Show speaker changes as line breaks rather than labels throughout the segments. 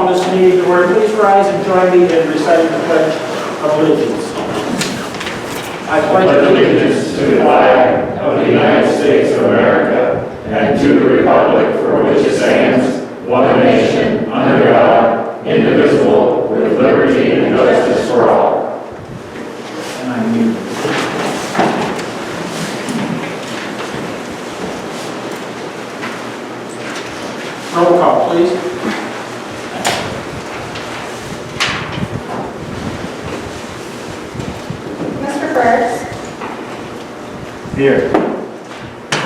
call this meeting to order. Please rise and join me in reciting the Pledge of Allegiance. I pledge
allegiance to the flag of the United States of America and to the republic for which it stands, one nation, under God, indivisible, with liberty and justice for all.
And I mute. Roll call, please.
Mr. Burks?
Here.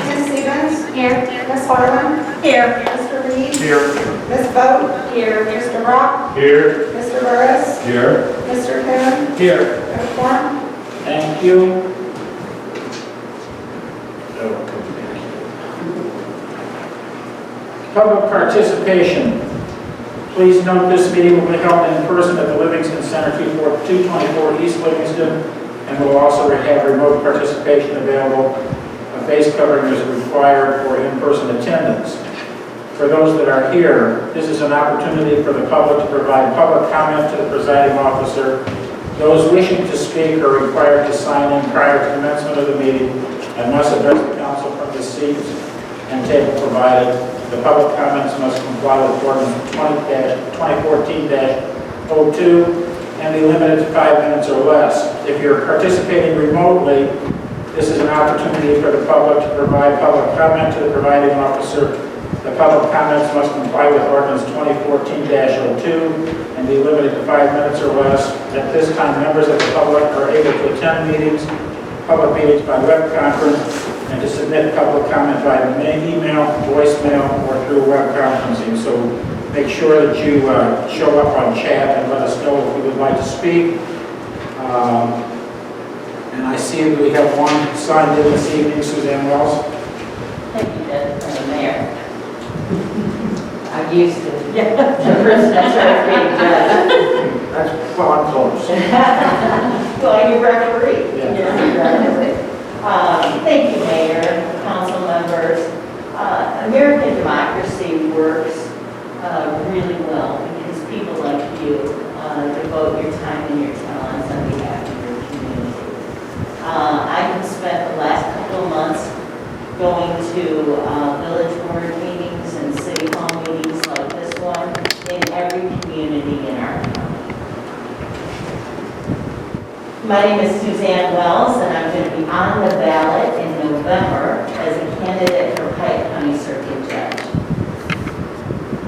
Ms. Stevens? Here. Ms. Harlan?
Here.
Mr. Reed?
Here.
Ms. Vogt? Here. Mr. Rock?
Here.
Mr. Burris?
Here.
Mr. Coon?
Here.
Ms. Quorum?
Thank you. Public participation. Please note this meeting will be held in person at the Livingston Center, 224 East Livingston, and will also have remote participation available. A face covering is required for in-person attendance. For those that are here, this is an opportunity for the public to provide public comment to the presiding officer. Those wishing to speak are required to sign in prior to commencement of the meeting and must address the council from the seats and table provided. The public comments must comply with ordinance 2014-02 and be limited to 5 minutes or less. If you're participating remotely, this is an opportunity for the public to provide public comment to the providing officer. The public comments must comply with ordinance 2014-02 and be limited to 5 minutes or less. At this time, members of the public are able to attend public meetings by web conference, and to submit public comment by email, voicemail, or through web conferencing. So make sure that you show up on chat and let us know if you would like to speak. And I see that we have one signed in this evening, Suzanne Wells.
Thank you, Mayor. I'm used to the person that's refereeing judge.
That's, well, I'm close.
Well, you're referee.
Yeah.
You're referee. Thank you, Mayor, council members. American democracy works really well because people like you devote your time and your talents on behalf of your community. I have spent the last couple of months going to village board meetings and city hall meetings like this one in every community in our county. My name is Suzanne Wells, and I'm going to be on the ballot in November as a candidate for Pike County Circuit Judge.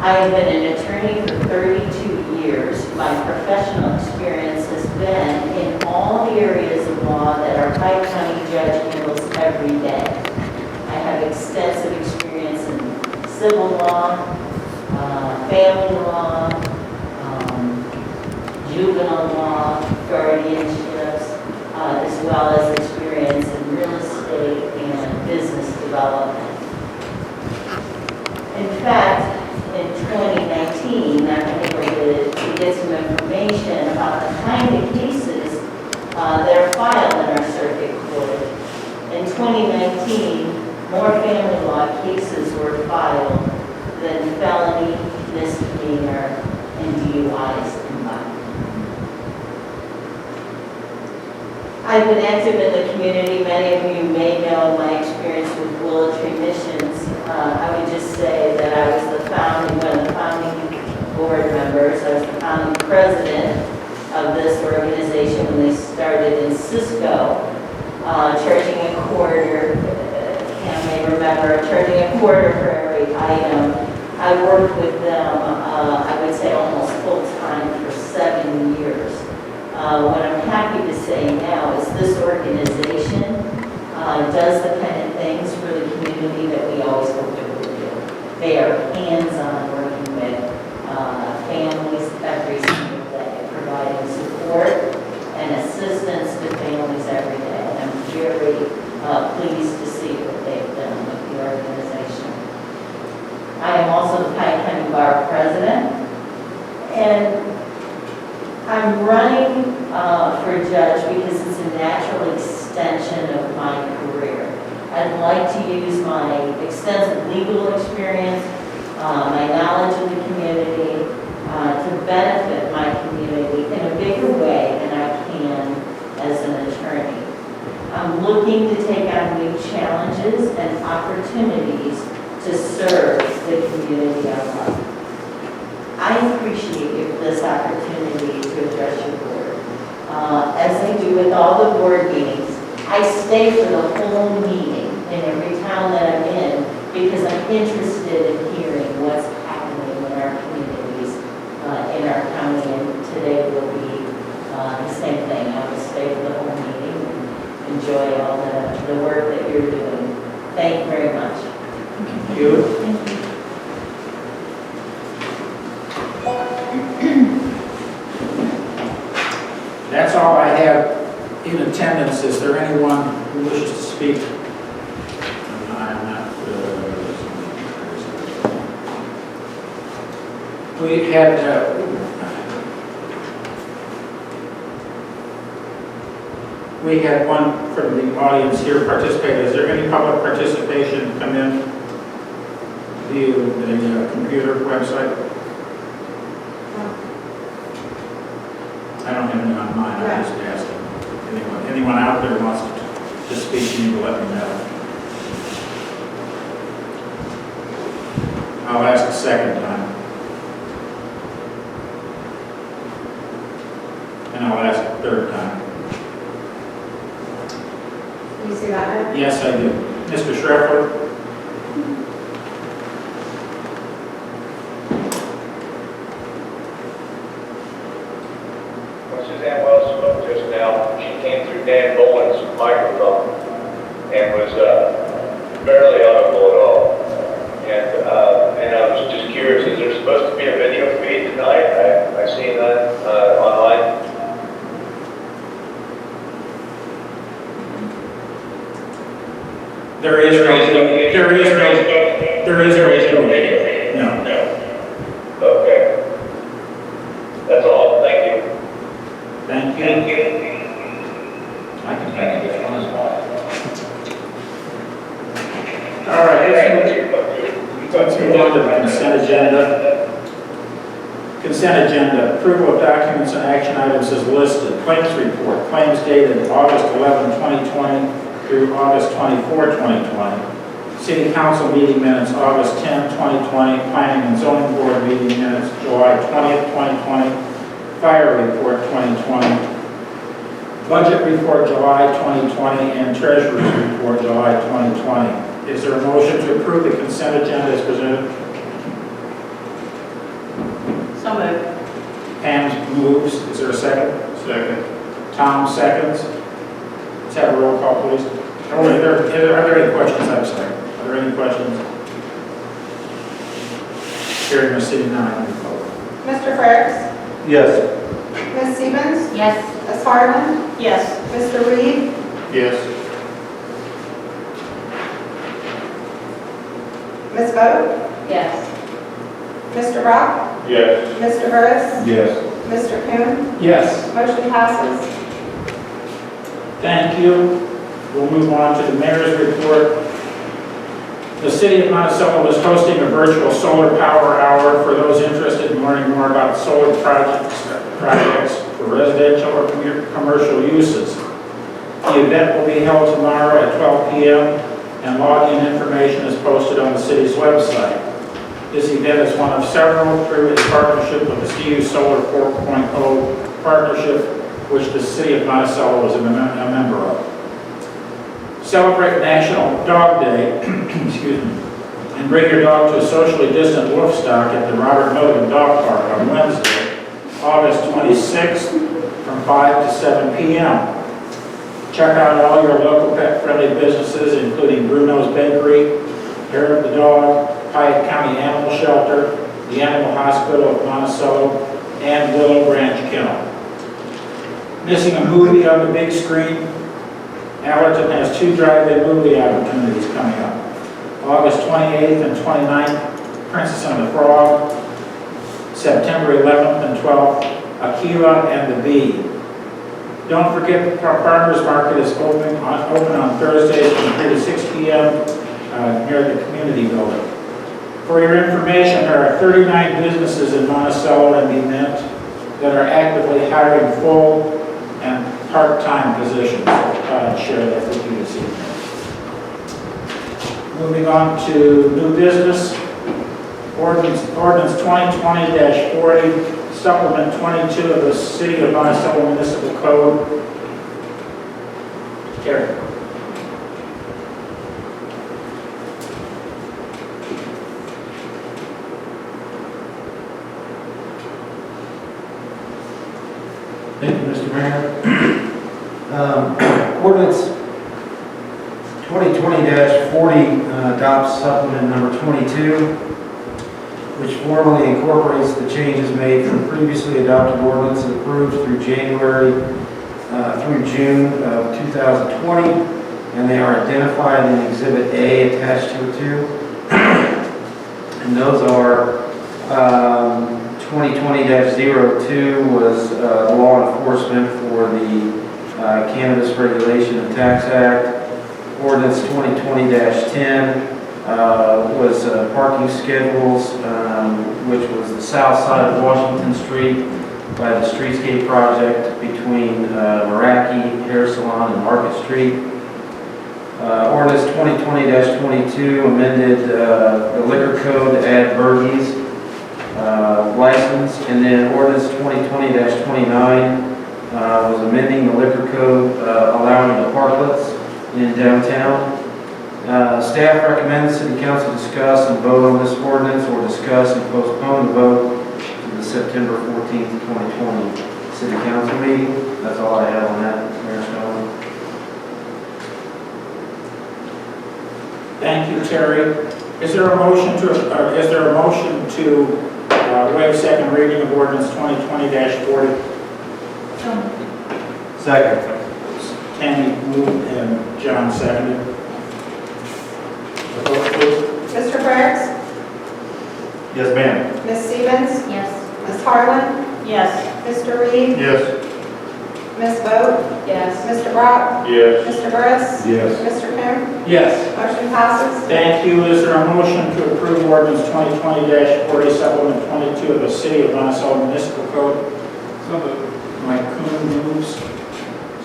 I have been an attorney for 32 years. My professional experience has been in all the areas of law that our Pike County judge handles every day. I have extensive experience in civil law, family law, juvenile law, guardianships, as well as experience in real estate and business development. In fact, in 2019, I'm able to get some information about the kind of cases that are filed in our circuit court. In 2019, more family law cases were filed than felony, misdemeanor, and DUIs combined. I've been active in the community. Many of you may know my experience with Willow Tree Missions. I would just say that I was one of the founding board members. I was the founding president of this organization when they started in Cisco, charging a quarter, Cam may remember, charging a quarter for every item. I worked with them, I would say almost full time for 7 years. What I'm happy to say now is this organization does the kind of things for the community that we always hoped it would do. They are hands-on working with families every single day, providing support and assistance to families every day. And I'm very pleased to see what they've done with the organization. I am also the Pike County Bar President, and I'm running for judge because it's a natural extension of my career. I'd like to use my extensive legal experience, my knowledge of the community, to benefit my community in a bigger way than I can as an attorney. I'm looking to take on new challenges and opportunities to serve the community I love. I appreciate this opportunity to address your board. As I do with all the board meetings, I stay for the whole meeting in every town that I'm in because I'm interested in hearing what's happening in our communities, in our county, and today will be the same thing. I will stay for the whole meeting and enjoy all the work that you're doing. Thank you very much.
Thank you.
Thank you.
That's all I have in attendance. Is there anyone who wishes to speak? I'm not. We had one from the audience here participate. Is there any public participation come in via the computer website? I don't have any on mine, I'm just asking. Anyone out there wants to speak, you need to let me know. I'll ask a second time. And I'll ask a third time.
You see that?
Yes, I do. Mr. Schreffler?
Suzanne Wells spoke just now. She came through Dan Boland's microphone and was barely audible at all. And I was just curious, is there supposed to be a video feed tonight? I seen that online.
There is no video. No.
Okay. That's all. Thank you.
Thank you. I can thank you. All right, let's move on to the consent agenda. Consent agenda, approval of documents and action items is listed. Claims report, claims dated August 11, 2020 through August 24, 2020. City Council meeting minutes, August 10, 2020. Planning and Zoning Board meeting minutes, July 20th, 2020. Fire report 2020, budget report July 2020, and treasurer's report July 2020. Is there a motion to approve the consent agenda as presented?
So moved.
Pam moves. Is there a second?
Second.
Tom seconds. Let's have a roll call, please. Oh, are there any questions? I'm sorry. Are there any questions? Hearing or seeing none, we vote.
Mr. Ferris?
Yes.
Ms. Stevens?
Yes.
Ms. Harlan?
Yes.
Mr. Reed?
Yes.
Ms. Vogt?
Yes.
Mr. Brock?
Yes.
Mr. Burris?
Yes.
Mr. Coon?
Yes.
Motion passes.
Thank you. We'll move on to the mayor's report. The city of Monticello is hosting a virtual solar power hour for those interested in learning more about solar projects for residential or commercial uses. The event will be held tomorrow at 12 p.m. and login information is posted on the city's website. This event is one of several through its partnership with the CU Solar 4.0 partnership, which the city of Monticello is a member of. Celebrate National Dog Day, excuse me, and bring your dog to a socially distant wolf stock at the Robert Milligan Dog Park on Wednesday, August 26th from 5 to 7 p.m. Check out all your local pet-friendly businesses, including Bruno's Bakery, Hair of the Dog, Pike County Animal Shelter, the Animal Hospital of Monticello, and Willow Branch Kennel. Missing a movie on the big screen? Allerton has 2 drive-in movie opportunities coming up. August 28th and 29th, Princess and the Frog. September 11th and 12th, Aquila and the Bee. Don't forget the farmers market is open on Thursdays from 3 to 6 p.m. Near the community building. For your information, there are 39 businesses in Monticello and Mint that are actively hiring full and part-time positions. So I thought I'd share that with you this evening. Moving on to new business. Ordinance 2020-40, supplement 22 of the City of Monticello Municipal Code. Terry.
Thank you, Mr. Mayor. Ordinance 2020-40 adopts supplement number 22, which formally incorporates the changes made from previously adopted ordinance and approved through June of 2020, and they are identified in Exhibit A attached to it too. And those are 2020-02 was law enforcement for the Cannabis Regulation and Tax Act. Ordinance 2020-10 was parking schedules, which was the south side of Washington Street by the streetscape project between Meraki, Hair Salon, and Market Street. Ordinance 2020-22 amended the liquor code to add Bergey's license, and then ordinance 2020-29 was amending the liquor code, allowing the parklets in downtown. Staff recommends City Council discuss and vote on this ordinance, or discuss and postpone the vote to the September 14th, 2020 City Council meeting. That's all I have on that, Mayor Stone.
Thank you, Terry. Is there a motion to waive second reading of ordinance 2020-40?
Second.
Tammy moved and John seconded. The vote, please.
Mr. Burks?
Yes, ma'am.
Ms. Stevens?
Yes.
Ms. Harlan?
Yes.
Mr. Reed?
Yes.
Ms. Boat?
Yes.
Mr. Brock?
Yes.
Mr. Burris?
Yes.
Mr. Kim?
Yes.
Motion passes.
Thank you. Is there a motion to approve ordinance 2020-40, supplement 22 of the City of Monticello Municipal Code? So moved. Mike Kuhn moves.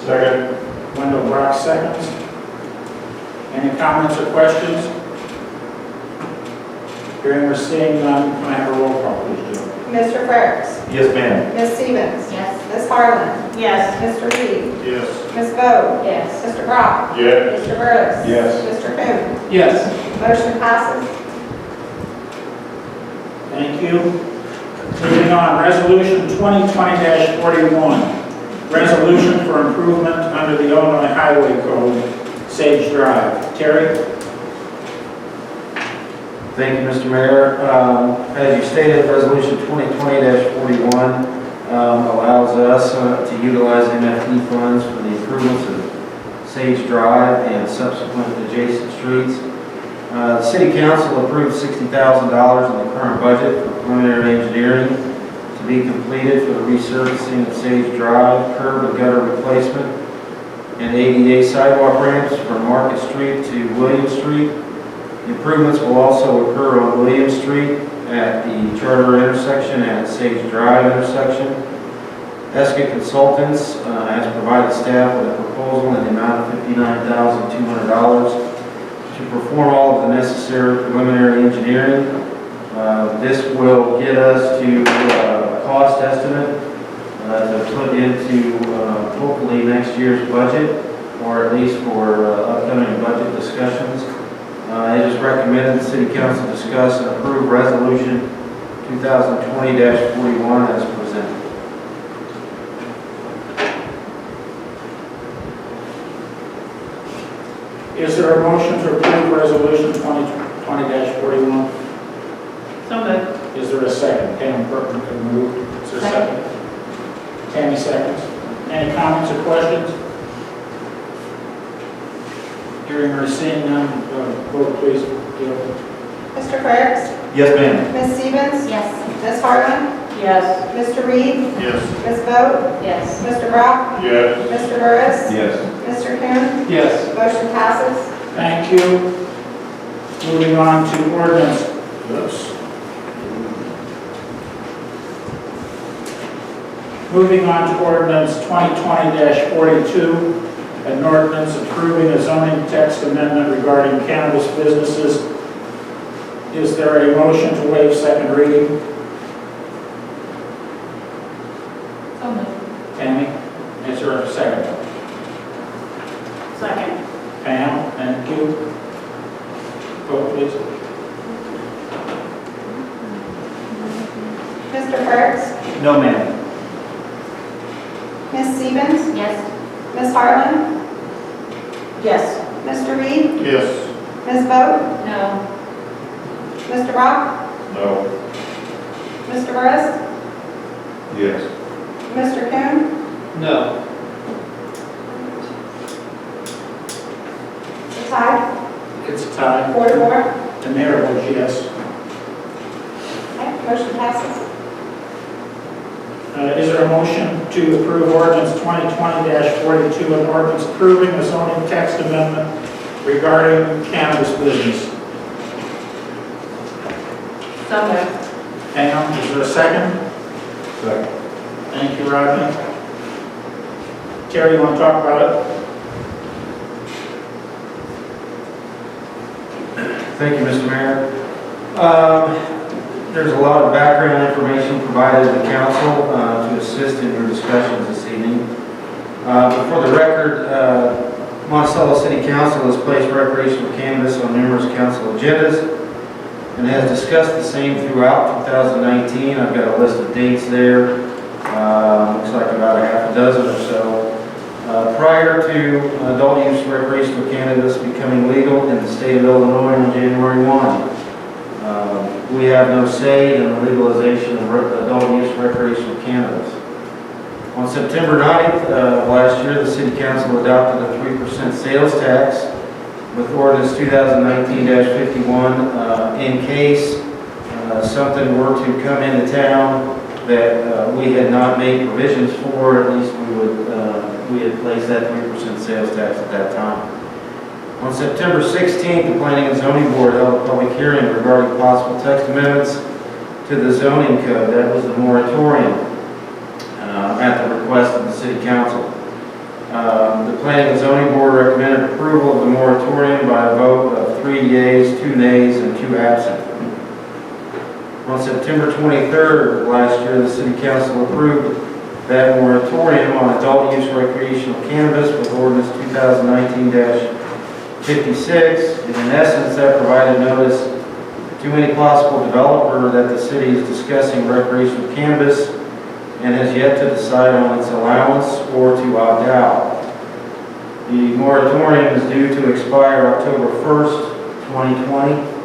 Second.
Wendell Brock seconds. Any comments or questions? Hearing or seeing none, can I have a roll call, please, Joe?
Mr. Burks?
Yes, ma'am.
Ms. Stevens?
Yes.
Ms. Harlan?
Yes.
Mr. Reed?
Yes.
Ms. Boat?
Yes.
Mr. Brock?
Yes.
Mr. Burris?
Yes.
Mr. Kim?
Yes.
Motion passes.
Thank you. Moving on, resolution 2020-41. Resolution for improvement under the Illinois Highway Code, Sage Drive. Terry?
Thank you, Mr. Mayor. As you stated, resolution 2020-41 allows us to utilize MFD funds for the improvements of Sage Drive and subsequent adjacent streets. The City Council approved $60,000 in the current budget for preliminary engineering to be completed for the resurfacing of Sage Drive, curb and gutter replacement, and ADA sidewalk ramps from Market Street to William Street. The improvements will also occur on William Street at the Charter intersection and at Sage Drive intersection. Esca Consultants has provided staff with a proposal in the amount of $59,200 to perform all of the necessary preliminary engineering. This will get us to a cost estimate to put into hopefully next year's budget, or at least for upcoming budget discussions. It is recommended the City Council discuss and approve resolution 2020-41 as presented.
Is there a motion to approve resolution 2020-41?
So moved.
Is there a second? Pam Burton moved. Is there a second? Tammy seconds. Any comments or questions? Hearing or seeing none, vote please.
Mr. Burks?
Yes, ma'am.
Ms. Stevens?
Yes.
Ms. Harlan?
Yes.
Mr. Reed?
Yes.
Ms. Boat?
Yes.
Mr. Brock?
Yes.
Mr. Burris?
Yes.
Mr. Kim?
Yes.
Motion passes.
Thank you. Moving on to ordinance Yes. Moving on to ordinance 2020-42, an ordinance approving a zoning text amendment regarding cannabis businesses. Is there a motion to waive second reading?
So moved.
Tammy, is there a second?
Second.
Pam, thank you. Vote please.
Mr. Kurtz?
No, ma'am.
Ms. Stevens?
Yes.
Ms. Harlan?
Yes.
Mr. Reed?
Yes.
Ms. Boat?
No.
Mr. Rock?
No.
Mr. Burris?
Yes.
Mr. Coon?
No.
It's a tie,
It's a tie.
4-4.
The mayor votes yes.
Okay, motion passes.
Is there a motion to approve ordinance 2020-42, an ordinance approving the zoning text amendment regarding cannabis business?
So moved.
Pam, is there a second?
Second.
Thank you, Rodney. Terry, you want to talk about it?
Thank you, Mr. Mayor. There's a lot of background information provided to the council to assist in your discussions this evening. For the record, Monticello City Council has placed recreational cannabis on numerous council agendas and has discussed the same throughout 2019. I've got a list of dates there. Looks like about a half a dozen or so. Prior to adult use recreational cannabis becoming legal in the state of Illinois on January 1. We have no say in the legalization of adult use recreational cannabis. On September 9th of last year, the City Council adopted a 3% sales tax with ordinance 2019-51 in case something were to come into town that we had not made provisions for. At least we had placed that 3% sales tax at that time. On September 16th, the Planning and Zoning Board held a public hearing regarding possible text amendments to the zoning code. That was the moratorium at the request of the City Council. The Planning and Zoning Board recommended approval of the moratorium by a vote of 3 yeas, 2 nays, and 2 absent. On September 23rd of last year, the City Council approved that moratorium on adult use recreational cannabis with ordinance 2019-56. In essence, that provided notice to any possible developer that the city is discussing recreational cannabis and has yet to decide on its allowance or to opt out. The moratorium is due to expire October 1st, 2020.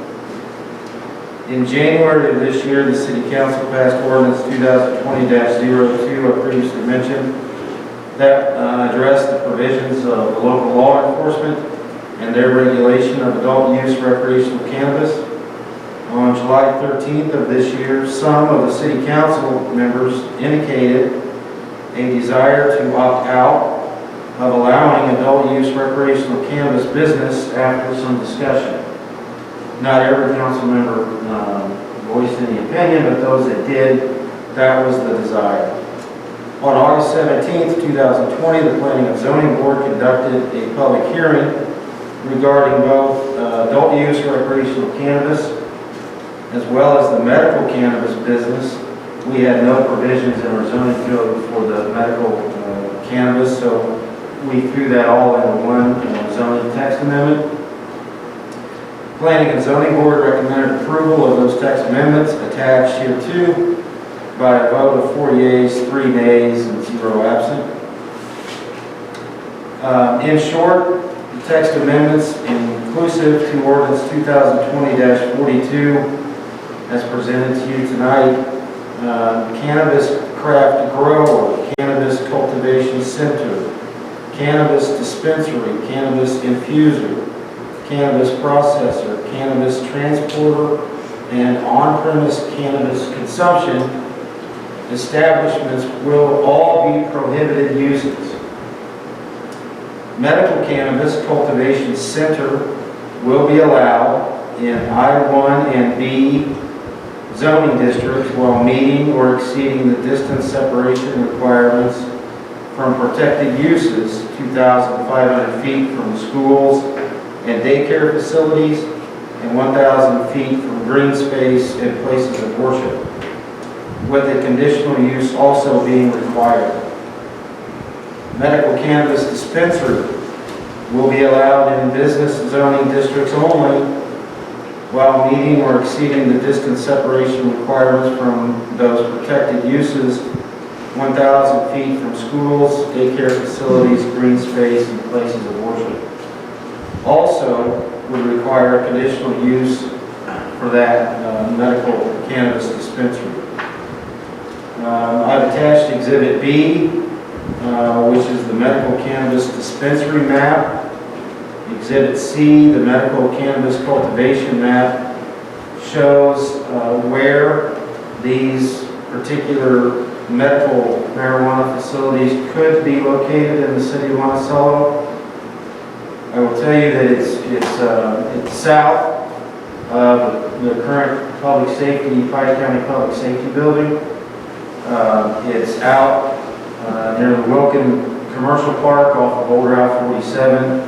In January of this year, the City Council passed ordinance 2020-02, I previously mentioned, that addressed the provisions of the local law enforcement and their regulation of adult use recreational cannabis. On July 13th of this year, some of the City Council members indicated a desire to opt out of allowing adult use recreational cannabis business after some discussion. Not every council member voiced any opinion, but those that did, that was the desire. On August 17th, 2020, the Planning and Zoning Board conducted a public hearing regarding both adult use recreational cannabis as well as the medical cannabis business. We had no provisions in our zoning code for the medical cannabis, so we threw that all into one zoning text amendment. Planning and Zoning Board recommended approval of those text amendments attached here too by a vote of 4 yeas, 3 nays, and 0 absent. In short, the text amendments inclusive to ordinance 2020-42 as presented to you tonight, cannabis craft grower, cannabis cultivation center, cannabis dispensary, cannabis infuser, cannabis processor, cannabis transporter, and on-premise cannabis consumption establishments will all be prohibited uses. Medical cannabis cultivation center will be allowed in I-1 and B zoning districts while meeting or exceeding the distance separation requirements from protected uses, 2,500 feet from schools and daycare facilities, and 1,000 feet from green space and places of worship, with the conditional use also being required. Medical cannabis dispensary will be allowed in business zoning districts only while meeting or exceeding the distance separation requirements from those protected uses, 1,000 feet from schools, daycare facilities, green space, and places of worship. Also would require conditional use for that medical cannabis dispensary. I've attached Exhibit B, which is the medical cannabis dispensary map. Exhibit C, the medical cannabis cultivation map, shows where these particular medical marijuana facilities could be located in the city of Monticello. I will tell you that it's south of the current public safety, Pike County Public Safety Building. It's out near the Wilkin Commercial Park off of Old Route 47,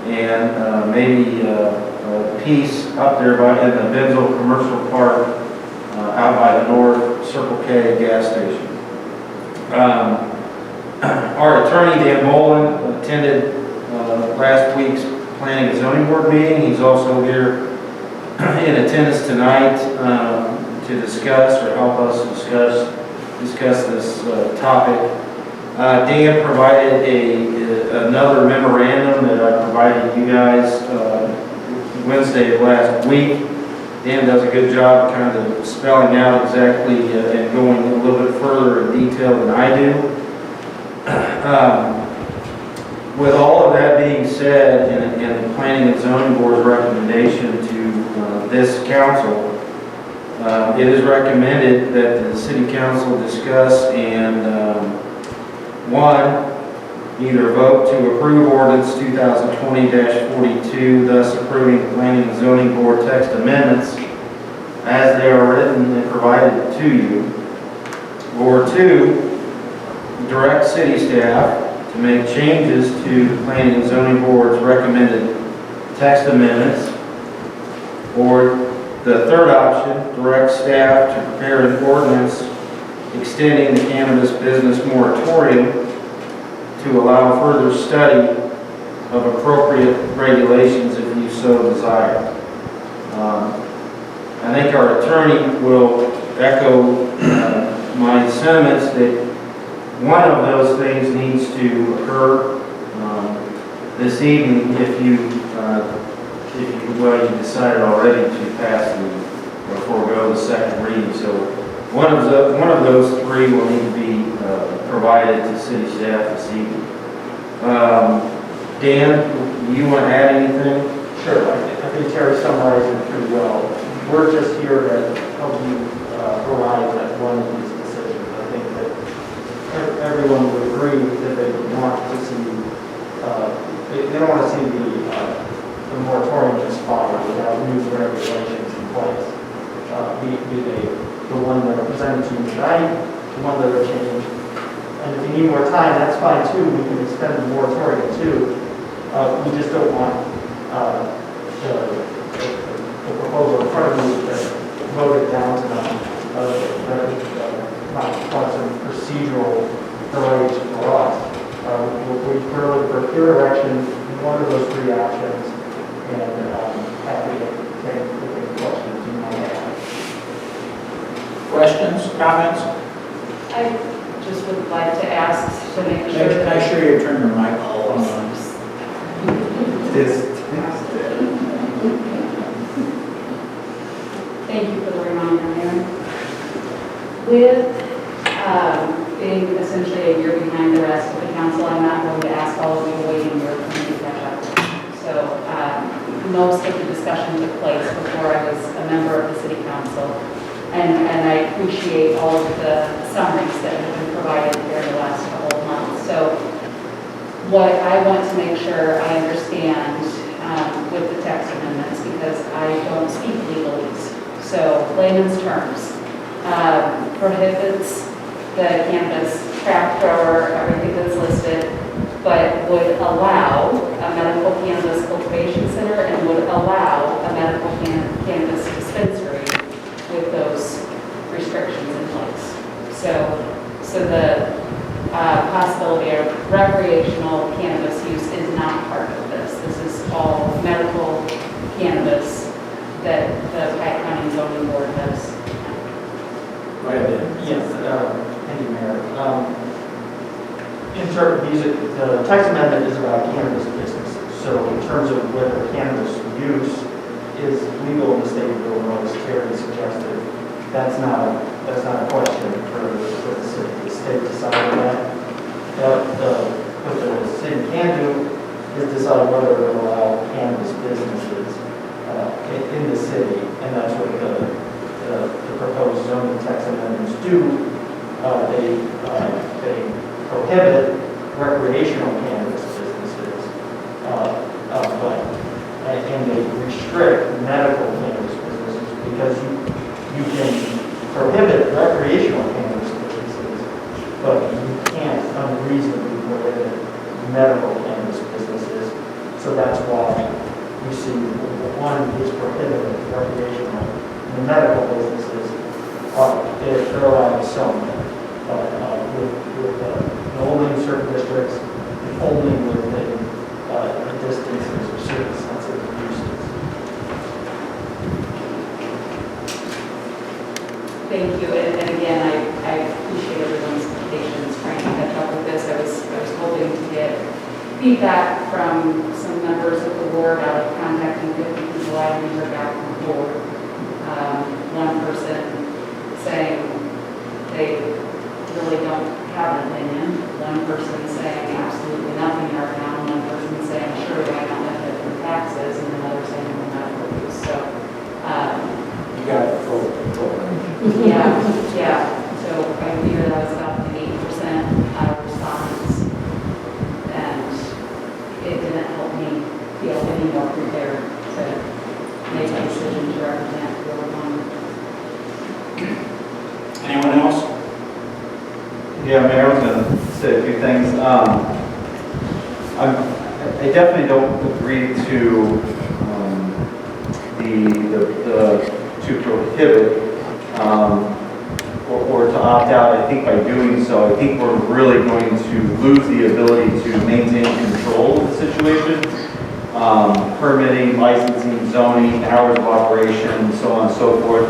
and maybe a piece up there in the Benzel Commercial Park out by the North Circle K gas station. Our attorney, Dan Bolin, attended last week's Planning and Zoning Board meeting. He's also here in attendance tonight to discuss or help us discuss this topic. Dan provided another memorandum that I provided you guys Wednesday of last week. Dan does a good job kind of spelling out exactly and going a little bit further in detail than I do. With all of that being said, and the Planning and Zoning Board's recommendation to this council, it is recommended that the City Council discuss and one, either vote to approve ordinance 2020-42, thus approving the Planning and Zoning Board text amendments as they are written and provided to you, or two, direct city staff to make changes to the Planning and Zoning Board's recommended text amendments, or the third option, direct staff to prepare an ordinance extending the cannabis business moratorium to allow further study of appropriate regulations if you so desire. I think our attorney will echo my sentiments that one of those things needs to occur this evening if you decided already to pass or forego the second reading. So one of those three will need to be provided to city staff this evening. Dan, do you want to add anything?
Sure. I think Terry summarized it pretty well. We're just here to help you arrive at one of these decisions. I think that everyone would agree that they want to see, they don't want to see the moratorium expired without new regulations in place. Be they the one that are presented to you tonight, the one that are changed. And if you need more time, that's fine too. We can extend the moratorium too. We just don't want the proposal in front of you to vote it down to them. Not cause some procedural delays for us. We clearly procure direction in one of those three options, and happy to take any questions you might have.
Questions, comments?
I just would like to ask to make sure.
Can I show you turn your mic on?
Thank you for the reminder, Mayor. With being essentially a year behind the rest of the council, I'm not going to ask all of you to wait a year for me to catch up. So most of the discussion took place before I was a member of the city council. And I appreciate all of the summaries that have been provided here in the last couple of months. So what I want to make sure I understand with the text amendments because I don't speak legalese. So layman's terms, prohibits the cannabis craft grower, everything that's listed, but would allow a medical cannabis cultivation center and would allow a medical cannabis dispensary with those restrictions in place. So the possibility of recreational cannabis use is not part of this. This is all medical cannabis that the Pike County Zoning Board has.
Go ahead, Dan.
Yes, thank you, Mayor. The text amendment is about cannabis businesses. So in terms of whether cannabis use is legal in the state of Illinois, as Terry suggested, that's not a question for the city. The state decided that. What the city can do is decide whether to allow cannabis businesses in the city, and that's what the proposed zoning text amendments do. They prohibit recreational cannabis businesses, and they restrict medical cannabis businesses because you can prohibit recreational cannabis businesses, but you can't unreasonably prohibit medical cannabis businesses. So that's why we see one is prohibited recreational, and the medical businesses they're allowed some, but only in certain districts, and only within distances or certain sensitive uses.
Thank you, and again, I appreciate everyone's patience trying to catch up with this. I was hoping to get feedback from some members of the board out of contacting 50 people I haven't heard back from the board. One person saying they really don't have an opinion. One person saying absolutely nothing in our town. One person saying sure I don't benefit from taxes, and another saying we're not use. So
You got it full control.
yeah. So I figured that was about an 8% response, and it didn't help me feel any more prepared to make a decision to represent everyone.
Anyone else?
Yeah, Mayor, I was going to say a few things. I definitely don't agree to to prohibit or to opt out. I think by doing so, I think we're really going to lose the ability to maintain control of the situation. Permitting, licensing, zoning, hours of operation, so on and so forth.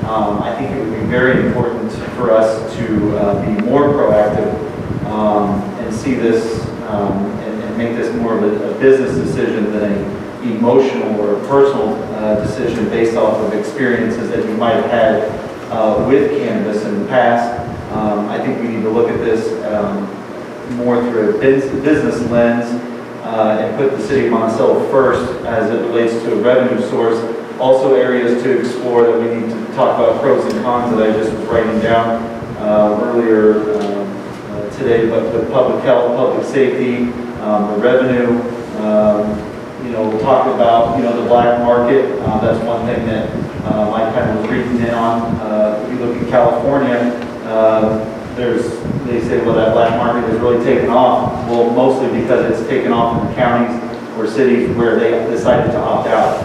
I think it would be very important for us to be more proactive and see this and make this more of a business decision than an emotional or personal decision based off of experiences that you might have had with cannabis in the past. I think we need to look at this more through a business lens and put the city of Monticello first as it relates to a revenue source. Also areas to explore that we need to talk about pros and cons that I just was writing down earlier today, but the public health, public safety, the revenue, we'll talk about, the black market. That's one thing that I kind of was reading in on. If you look at California, they say, well, that black market has really taken off. Well, mostly because it's taken off in the counties or cities where they decided to opt out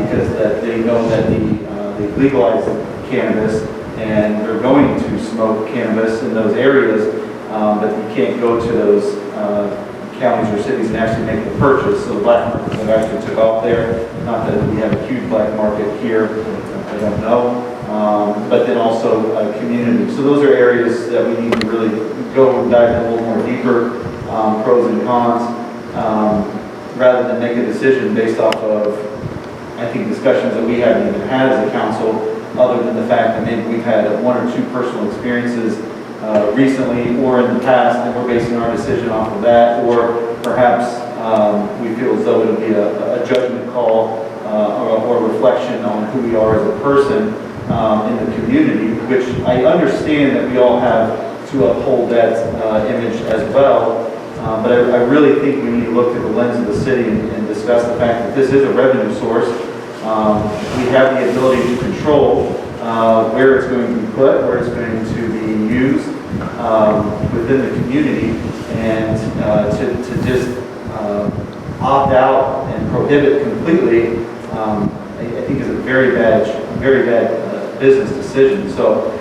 because that they know that they legalized cannabis and they're going to smoke cannabis in those areas, but you can't go to those counties or cities and actually make the purchase. So the black market that actually took off there. Not that we have a huge black market here, I don't know. But then also community. So those are areas that we need to really go and dive in a little more deeper, pros and cons, rather than make a decision based off of, I think, discussions that we haven't even had as a council, other than the fact that maybe we've had one or two personal experiences recently or in the past, and we're basing our decision off of that, or perhaps we feel as though it'll be a judgment call or a reflection on who we are as a person in the community, which I understand that we all have to uphold that image as well. But I really think we need to look through the lens of the city and discuss discussed the fact that this is a revenue source. We have the ability to control where it's going to be put, where it's going to be used within the community, and to just opt out and prohibit completely, I think is a very bad business decision. So,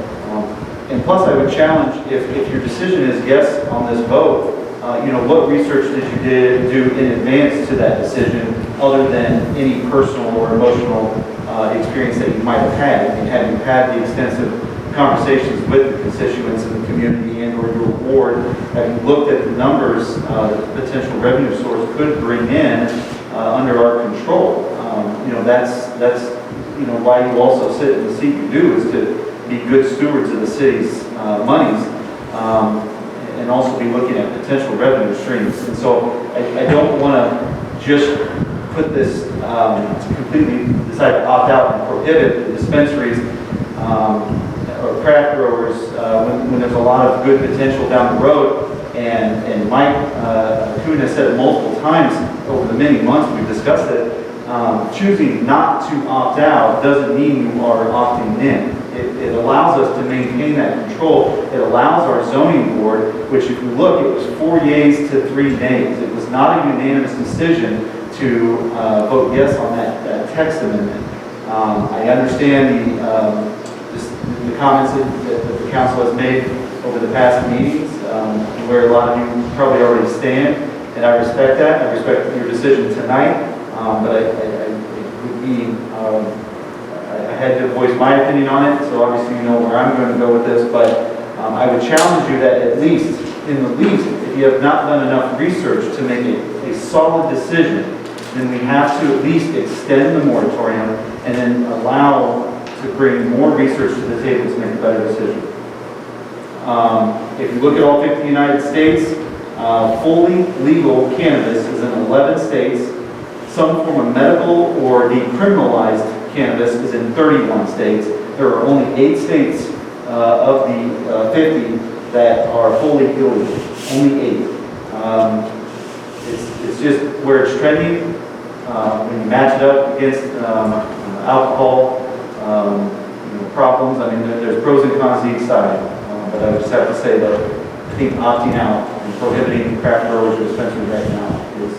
and plus I would challenge, if your decision is yes on this vote, what research did you do in advance to that decision other than any personal or emotional experience that you might have had? I mean, have you had the extensive conversations with the constituents in the community and or your ward? Have you looked at the numbers that the potential revenue source could bring in under our control? That's why you also sit in the seat you do, is to be good stewards of the city's monies, and also be looking at potential revenue streams. And so I don't want to just put this, completely decide to opt out and prohibit the dispensaries or craft growers when there's a lot of good potential down the road. And Mike Kuhn has said it multiple times over the many months we've discussed it, choosing not to opt out doesn't mean you are opting in. It allows us to maintain that control. It allows our zoning board, which if you look, it was 4 yeas to 3 nays. It was not a unanimous decision to vote yes on that text amendment. I understand the comments that the council has made over the past meetings, where a lot of you probably already stand, and I respect that. I respect your decision tonight, but I had to voice my opinion on it, so obviously you know where I'm going to go with this, but I would challenge you that at least, in the least, if you have not done enough research to make a solid decision, then we have to at least extend the moratorium and then allow to bring more research to the table to make a better decision. If you look at all 50 United States, fully legal cannabis is in 11 states. Some form of medical or decriminalized cannabis is in 31 states. There are only 8 states of the 50 that are fully illegal. Only 8. It's just where it's trending. When you match it up against alcohol problems, I mean, there's pros and cons to each side. But I just have to say that I think opting out and prohibiting craft growers or dispensaries right now is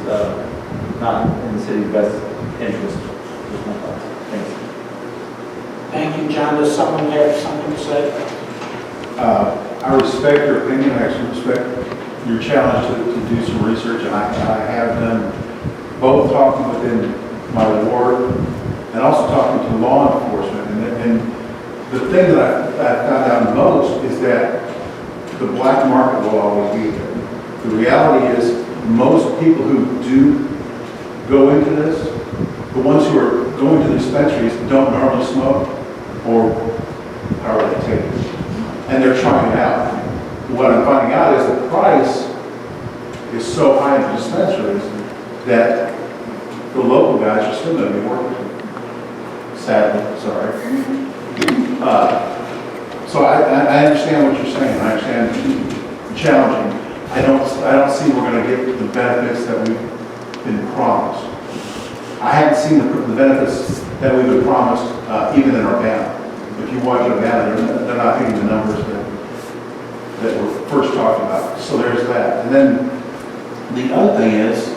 not in the city's best interest. Just my thoughts. Thanks.
Thank you, John. Does someone have something to say?
I respect your opinion. I actually respect your challenge to do some research, and I have done both talking within my ward and also talking to law enforcement. And the thing that I found out most is that the black market will always be there. The reality is most people who do go into this, the ones who are going to the dispensaries don't normally smoke, or however they take it. And they're trying it out. What I'm finding out is the price is so high in the dispensaries that the local guys are still going to be working. Sadly, sorry. So I understand what you're saying. I understand challenging. I don't see we're going to get the benefits that we've been promised. I haven't seen the benefits that we've been promised even in Urbana. If you watch Urbana, they're not hitting the numbers that we're first talking about. So there's that. And then the other thing is,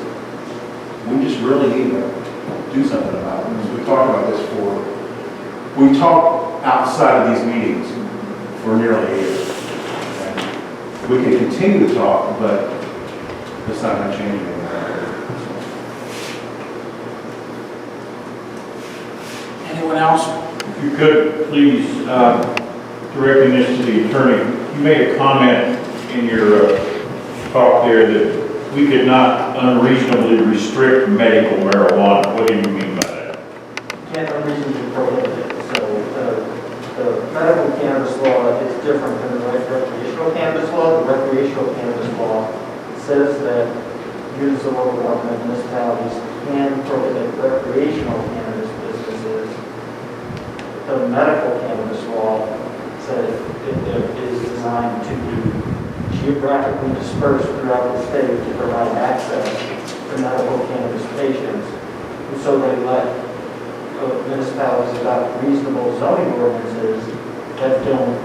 we just really need to do something about it. Because we've talked about this we talked outside of these meetings for nearly a year. And we can continue to talk, but it's not going to change anything.
Anyone else?
If you could, please, directing this to the attorney, you made a comment in your talk there that we could not unreasonably restrict medical marijuana. What do you mean by that?
Can't unreasonably prohibit it. So the medical cannabis law is different than the recreational cannabis law. The recreational cannabis law says that units of local government municipalities can prohibit recreational cannabis businesses. The medical cannabis law says it is designed to be geographically dispersed throughout the state to provide access to medical cannabis patients so they let municipalities adopt reasonable zoning ordinances that don't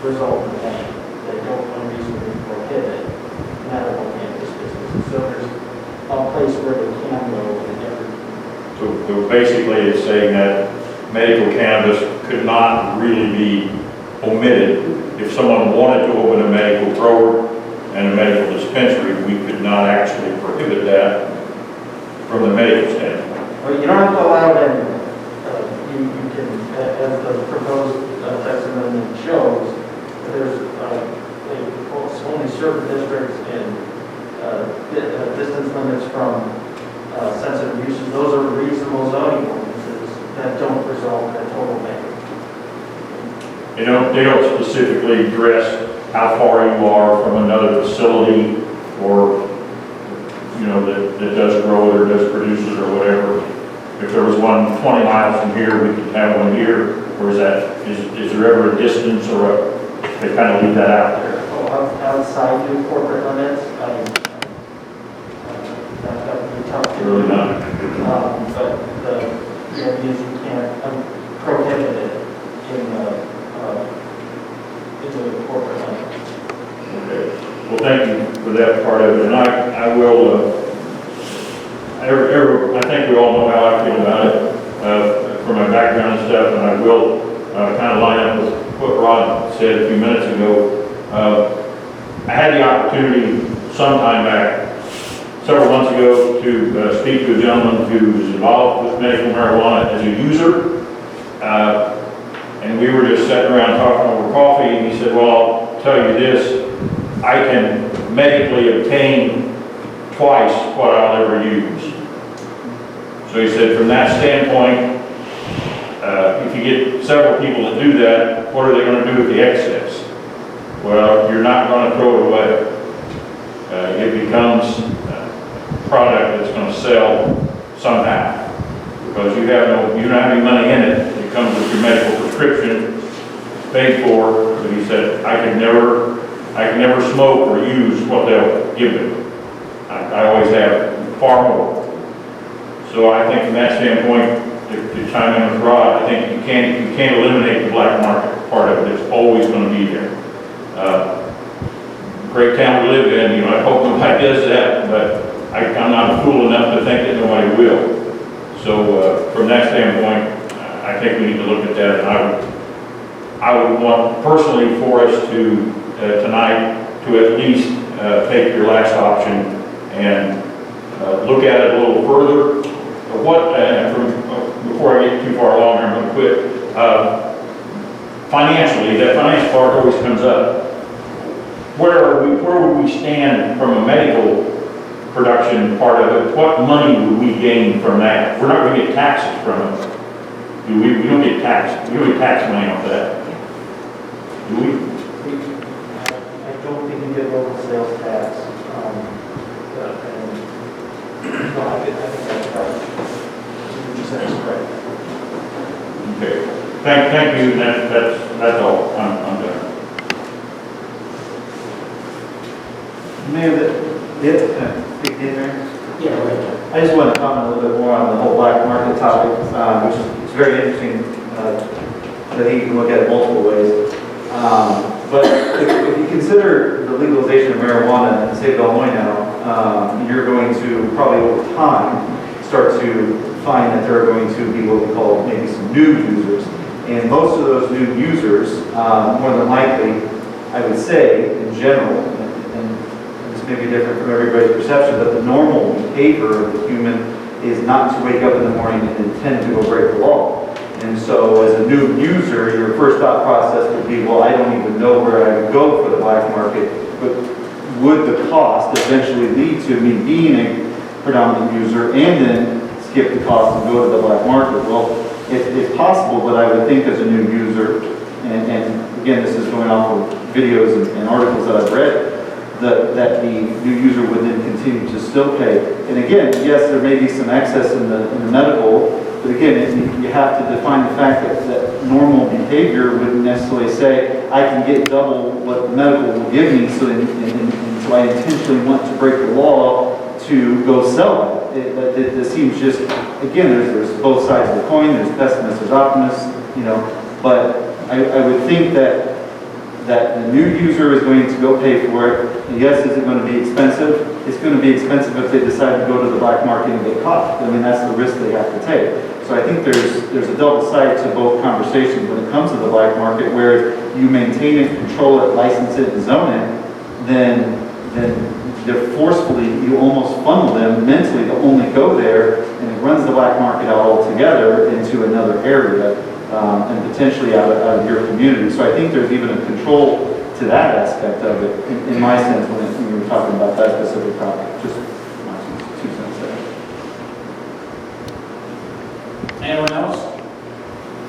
result in pain, that don't unreasonably prohibit medical cannabis businesses. So there's a place where they can go in every.
So basically it's saying that medical cannabis could not really be omitted. If someone wanted to open a medical grower and a medical dispensary, we could not actually prohibit that from the medical standpoint.
Well, you don't have to allow them, you can, as the proposed text amendment shows, there's only certain districts and distance limits from sensitive uses. Those are reasonable zoning ordinances that don't result in a total ban.
They don't specifically address how far you are from another facility or, that does grow it or does produce it or whatever. If there was one 20 miles from here, we could have one here, or is there ever a distance or they kind of leave that out there?
Outside the corporate limits, that would be tough to do.
Really not.
But the idea is you can't prohibit it in the corporate limits.
Okay. Well, thank you for that part of it, and I will. I think we all know how I feel about it from my background and stuff, and I will kind of line up with what Rod said a few minutes ago. I had the opportunity some time back, several months ago, to speak to a gentleman who was involved with medical marijuana as a user. And we were just sitting around talking over coffee, and he said, well, I'll tell you this, I can medically obtain twice what I'll ever use. So he said, from that standpoint, if you get several people that do that, what are they going to do with the excess? Well, you're not going to throw it away. It becomes a product that's going to sell somehow, because you don't have any money in it. It comes with your medical prescription, paid for. But he said, I can never smoke or use what they'll give me. I always have far more. So I think from that standpoint, to chime in with Rod, I think you can't eliminate the black market part of it. It's always going to be there. Great town to live in, I hope nobody does that, but I'm not fool enough to think that nobody will. So from that standpoint, I think we need to look at that, and I would want personally for us to tonight to at least take your last option and look at it a little further. Before I get too far along here, I'm going to quit. Financially, that finance part always comes up. Where would we stand from a medical production part of it? What money would we gain from that? We're not going to get taxes from it. We don't get taxed. We don't get tax money off that. Do we?
I don't think you get local sales tax. No, I think that's right. What you said is correct.
Okay. Thank you. That's all. I'm done.
Mayor, speak in there.
Yeah, right.
I just want to comment a little bit more on the whole black market topic, which is very interesting. That you can look at it multiple ways. But if you consider the legalization of marijuana in the state of Illinois now, you're going to probably over time start to find that there are going to be what we call maybe some new users. And most of those new users, more than likely, I would say in general, and this may be different from everybody's perception, but the normal behavior of the human is not to wake up in the morning and intend to go break the law. And so as a new user, your first thought process would be, well, I don't even know where I would go for the black market, but would the cost eventually lead to me being a predominant user and then skip the cost and go to the black market? Well, it's possible, but I would think as a new user, and again, this is going off of videos and articles that I've read, that the new user would then continue to still pay. And again, yes, there may be some excess in the medical, but again, you have to define the fact that normal behavior wouldn't necessarily say, I can get double what medical will give me, so I intentionally want to break the law to go sell it. it seems just, again, there's both sides of the coin, there's pessimists, there's optimists, but I would think that the new user is going to go pay for it. And yes, is it going to be expensive? It's going to be expensive if they decide to go to the black market and get caught. I mean, that's the risk they have to take. So I think there's a double side to both conversations when it comes to the black market, where you maintain it, control it, license it, and zone it, then they're forcefully, you almost funnel them mentally to only go there, and it runs the black market out altogether into another area, and potentially out of your community. So I think there's even a control to that aspect of it, in my sense, when we were talking about that specific topic. Just my 2 cents there.
Anyone else?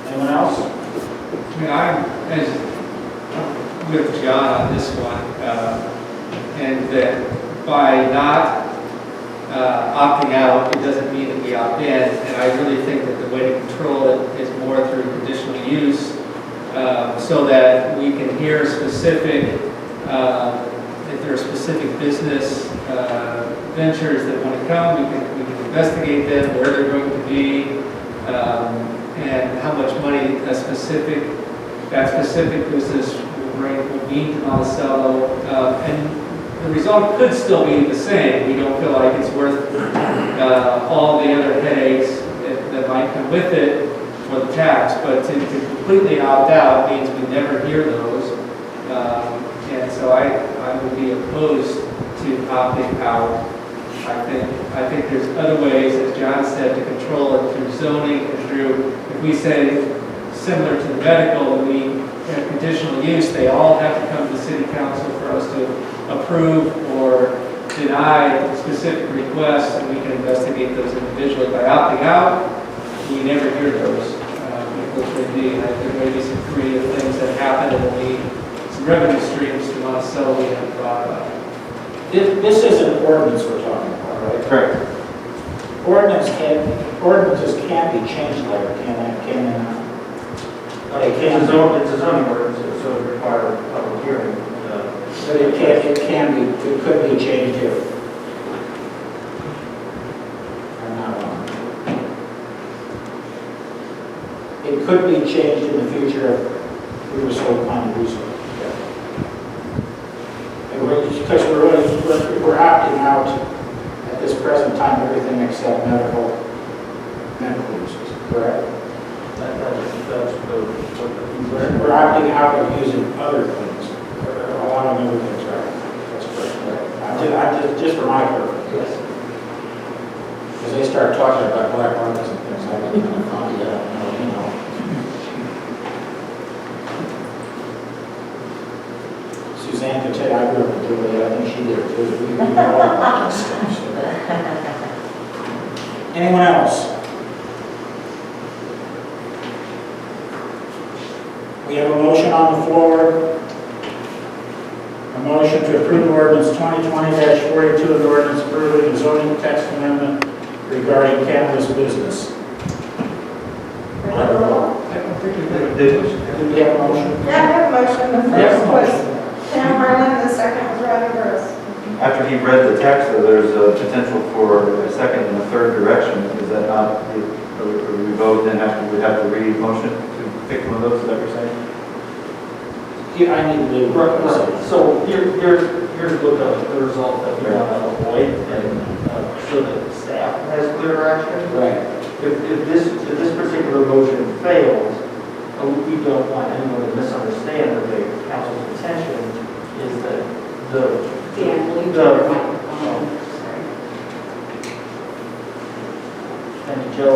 Anyone else?
I mean, I'm with John on this one, and that by not opting out, it doesn't mean that we opt in, and I really think that the way to control it is more through conditional use, so that we can hear specific, if there are specific business ventures that want to come, we can investigate them, where they're going to be, and how much money that specific business will mean to Monticello, and the result could still be the same. We don't feel like it's worth all the other headaches that might come with it for the tax, but to completely opt out means we never hear those, and so I would be opposed to opting out. I think there's other ways, as John said, to control it through zoning and through, if we say similar to the medical, we have conditional use, they all have to come to city council for us to approve or deny specific requests, and we can investigate those individually. By opting out, we never hear those, which may be, and there may be some creative things that happen, and there'll be some revenue streams to Monticello we haven't thought about.
This is an ordinance we're talking about, right?
Correct.
Ordinances can't be changed later, can they not?
It's a zoning ordinance, so it requires a public hearing.
But it could be changed if I'm not wrong. It could be changed in the future if we were so inclined to do so. Because we're opting out at this present time everything except medical uses, correct? We're opting out of using other things, a lot of other things, right? That's correct. Just for my purpose. Yes. Because they start talking about black markets and things, I really don't know yet, you know. Suzanne could tell you, I grew up in Duluth, I think she did too. We know all about this stuff. So. Anyone else? We have a motion on the floor. A motion to approve ordinance 2020-42, an ordinance approving the zoning text amendment regarding cannabis business.
I don't think
Did we have a motion?
Yeah, I have a motion. The first was Tim Harlan, the second was Rodney Burris.
After he read the text, there's a potential for a second and a third direction. Is that not, we vote, then we'd have to read motion to pick one of those, is that what you're saying?
Yeah, I need to do.
So here's what the result that we want to avoid, and so that staff has clear direction.
Right.
If this particular motion fails, we don't want anyone to misunderstand that the council's intention is that the
Dan, will you turn your microphone?
Thank you, Joe.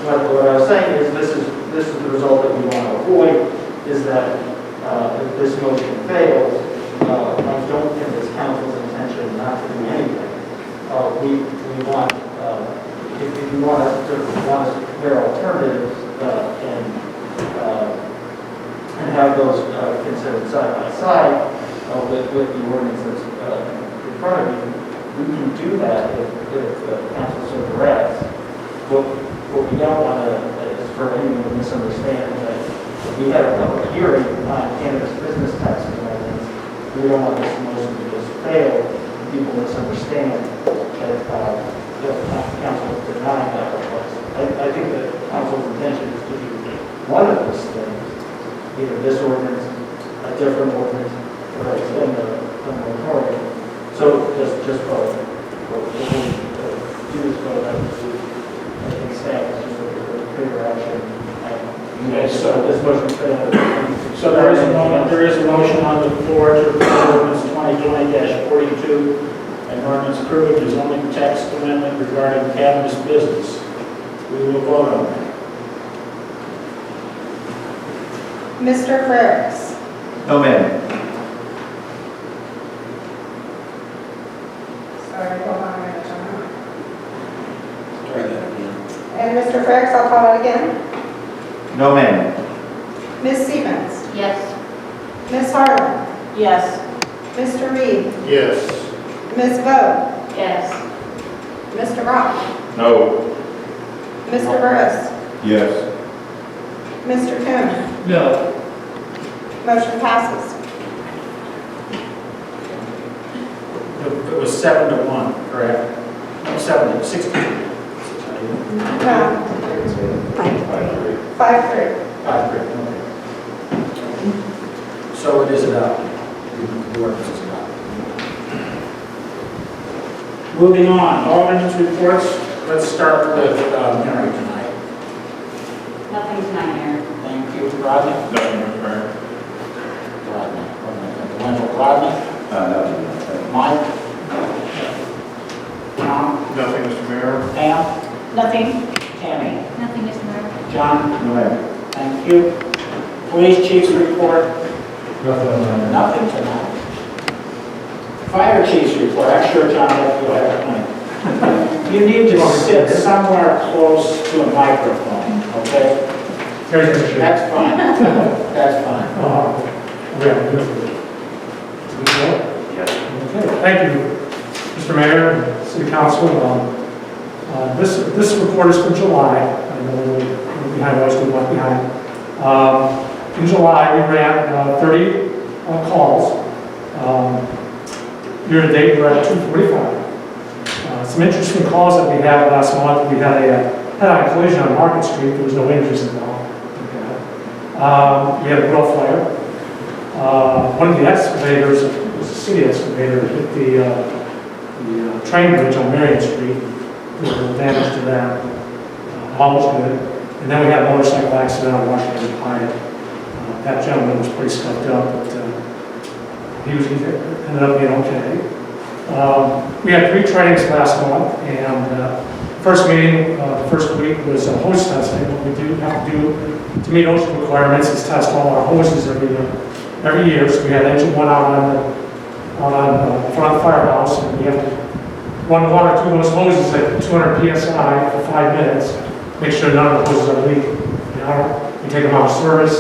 What I was saying is this is the result that we want to avoid, is that if this motion fails, I don't think it's council's intention not to do anything. We want, if you want us, there are alternatives and have those considered side by side with the ordinance that's in front of you. We can do that if the council so directs. What we don't want is for anyone to misunderstand that if we have a public hearing on cannabis business tax amendments, we don't want this motion to just fail people misunderstand that the council is denying that request. I think the council's intention is to do one of those things, either this ordinance, a different ordinance, or extend the moratorium. So just vote. Do this vote, I think staff is just looking for clear action.
Okay, so
This motion failed.
So there is a motion on the floor to approve ordinance 2020-42, an ordinance approving the zoning text amendment regarding cannabis business. We will vote on that.
Mr. Frerichs.
No, ma'am.
Sorry, hold on a minute, John.
Try that again.
And Mr. Frerichs, I'll call it again.
No, ma'am.
Ms. Stevens.
Yes.
Ms. Harlan.
Yes.
Mr. Reed.
Yes.
Ms. Vogt.
Yes.
Mr. Rock.
No.
Mr. Burris.
Yes.
Mr. Coon.
No.
Motion passes.
It was 7-1, correct? No, 16.
No. 5-3.
5-3, okay. So it is adopted. The ordinance is adopted. Moving on, Alderman's reports. Let's start with Mary tonight.
Nothing tonight, Mayor.
Thank you, Rodney.
Nothing, Mr. Mayor.
Rodney.
Nothing.
Mike. Tom.
Nothing, Mr. Mayor.
Pam.
Nothing.
Tammy.
Nothing, Mr. Mayor.
John.
No, ma'am.
Thank you. Police chief's report.
Nothing.
Nothing tonight. Fire chief's report. I'm sure John will have tonight. You need to sit somewhere close to a microphone, okay? That's fine. That's fine.
Okay, thank you, Mr. Mayor and City Council. This report is from July. I know we're behind, I was going left behind. In July, we ran 30 calls. Year to date, we're at 245. Some interesting calls that we had last month. We had a head-on collision on Market Street. There was no injuries involved. Okay. We had a grill fire. One of the excavators, it was a city excavator, hit the train bridge on Marion Street. There was no damage to that. Almost good. And then we had a motorcycle accident on Washington Pike. That gentleman was pretty scuffed up, but he ended up being okay. We had 3 trainings last month, and first meeting, the first week was hose testing. What we do have to do to meet OSHA requirements is test all our hoses every year. So we had engine 1 out on front of the firehouse, and we have to run 1 or 2 of those hoses at 200 psi for 5 minutes. Make sure none of the hoses are leaking. We take them out of service,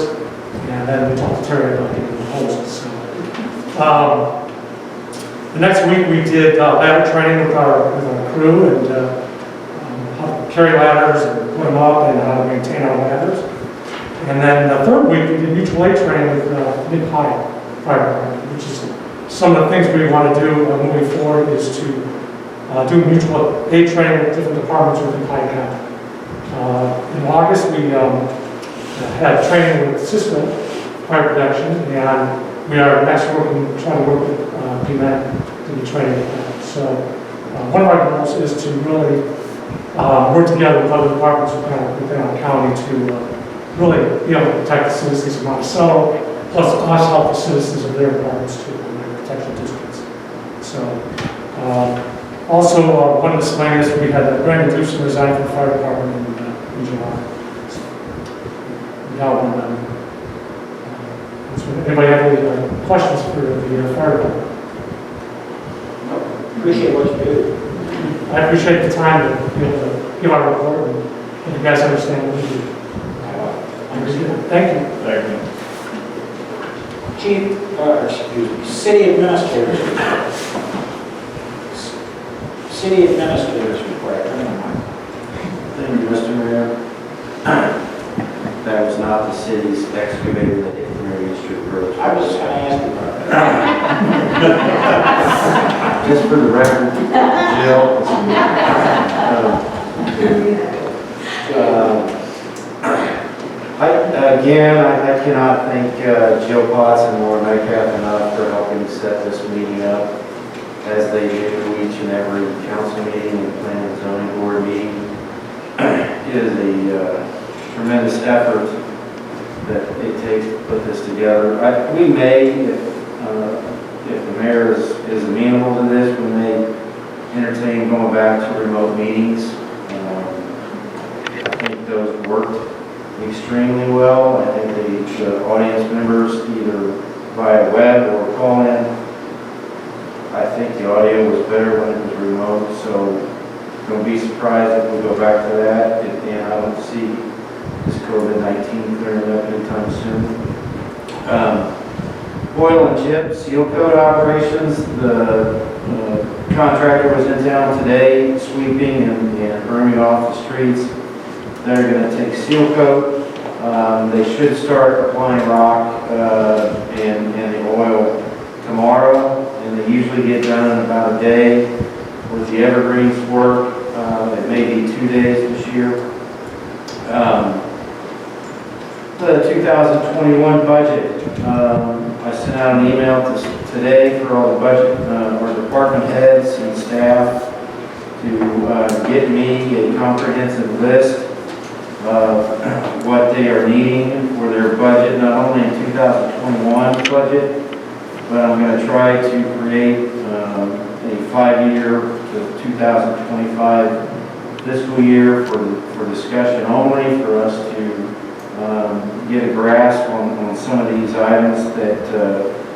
and then we talk to Terry about getting the hoses. So, the next week we did ladder training with our crew, and how to carry ladders and put them up and how to maintain our ladders. And then the third week we did mutual aid training with Mid-Pine Fire Department, which is some of the things we want to do moving forward is to do mutual aid training with different departments within Pine County. In August we had training with Cisco Fire Protection, and we are next trying to work with PMAC to be training with that. So one of our goals is to really work together with other departments within our county to really be able to protect the citizens of Monticello, plus us help the citizens of their departments too, in their protection districts. So also one of the miscellaneous, we had Brandon Gibson resign from the fire department in July. So, without one, anybody have any questions for the fire department?
Appreciate what you do.
I appreciate the time to be able to give our report and if you guys understand what we do. Thank you.
Thank you.
Chief, City Administrators report. City Administrators report.
Thank you, Mr. Mayor. That was not the city's excavator that hit Marion
should approach.
I was just gonna ask about that.
Just for the record, Jill. I cannot thank Jill Potts and Laura Metcalf enough for helping set this meeting up, as they do each and every council meeting and planning and zoning board meeting. It is a tremendous effort that it takes to put this together. We may, if the mayor is amenable to this, we may entertain going back to remote meetings. I think those worked extremely well. I think the audience members, either via web or call-in, I think the audio was better when it was remote, so don't be surprised if we go back to that. And I don't see this COVID-19 clearing up anytime soon. Oil and chip seal coat operations. The contractor was in town today sweeping and burning off the streets. They're going to take seal coat. They should start applying rock and the oil tomorrow, and they usually get done in about a day. With the evergreens work, it may be 2 days this year. The 2021 budget. I sent out an email today for all the budget, or department heads and staff to get me a comprehensive list of what they are needing for their budget, not only in 2021 budget, but I'm going to try to create a 5-year to 2025 fiscal year for discussion only, for us to get a grasp on some of these items that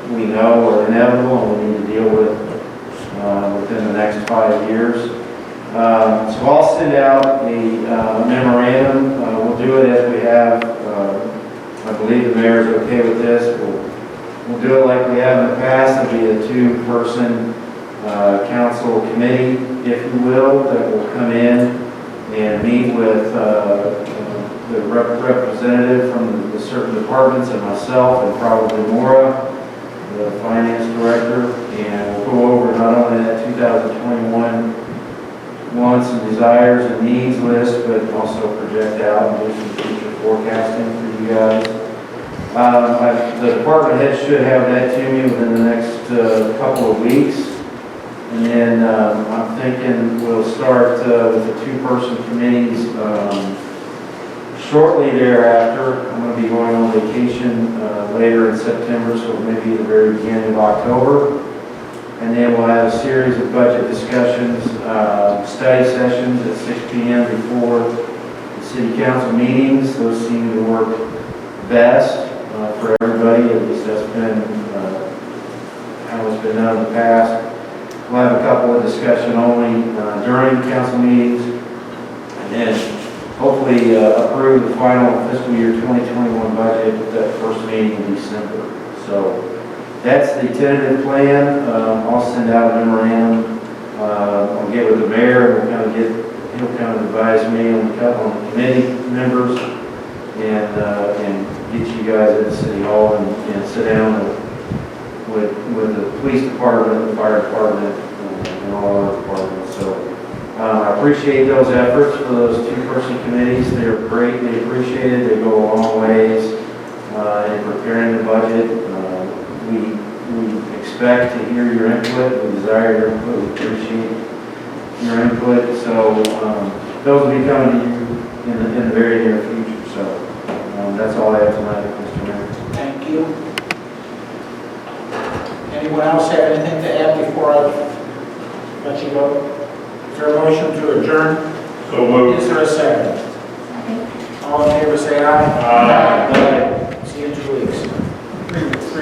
we know are inevitable and we need to deal with within the next 5 years. So I'll send out a memorandum. We'll do it as we have. I believe the mayor is okay with this. We'll do it like we have in the past. It'll be a 2-person council committee, if you will, that will come in and meet with the representative from the certain departments and myself and probably Maura, the finance director, and we'll go over not only that 2021 wants and desires and needs list, but also project out and do some future forecasting for you guys. The department head should have that to me within the next couple of weeks. And then I'm thinking we'll start with the 2-person committees shortly thereafter. I'm going to be going on vacation later in September, so maybe the very beginning of October. And then we'll have a series of budget discussions, study sessions at 6 p.m. before the city council meetings. Those seem to work best for everybody. At least that's been how it's been done in the past. We'll have a couple of discussion only during council meetings, and then hopefully approve the final fiscal year 2021 budget at that first meeting in December. So that's the tentative plan. I'll send out a memorandum. I'll get with the mayor, and he'll kind of advise me on the committee members, and get you guys at the city hall and sit down with the police department, the fire department, and all other departments. So I appreciate those efforts for those 2-person committees. They're great. They appreciate it. They go a long ways in preparing the budget. We expect to hear your input. We desire your input. We appreciate your input. So those will be coming to you in the very near future. So that's all I have tonight, Mr. Mayor.
Thank you. Anyone else have anything to add before I let you go? Is there a motion to adjourn?
So moved.
Is there a second? All in favor say aye.
Aye.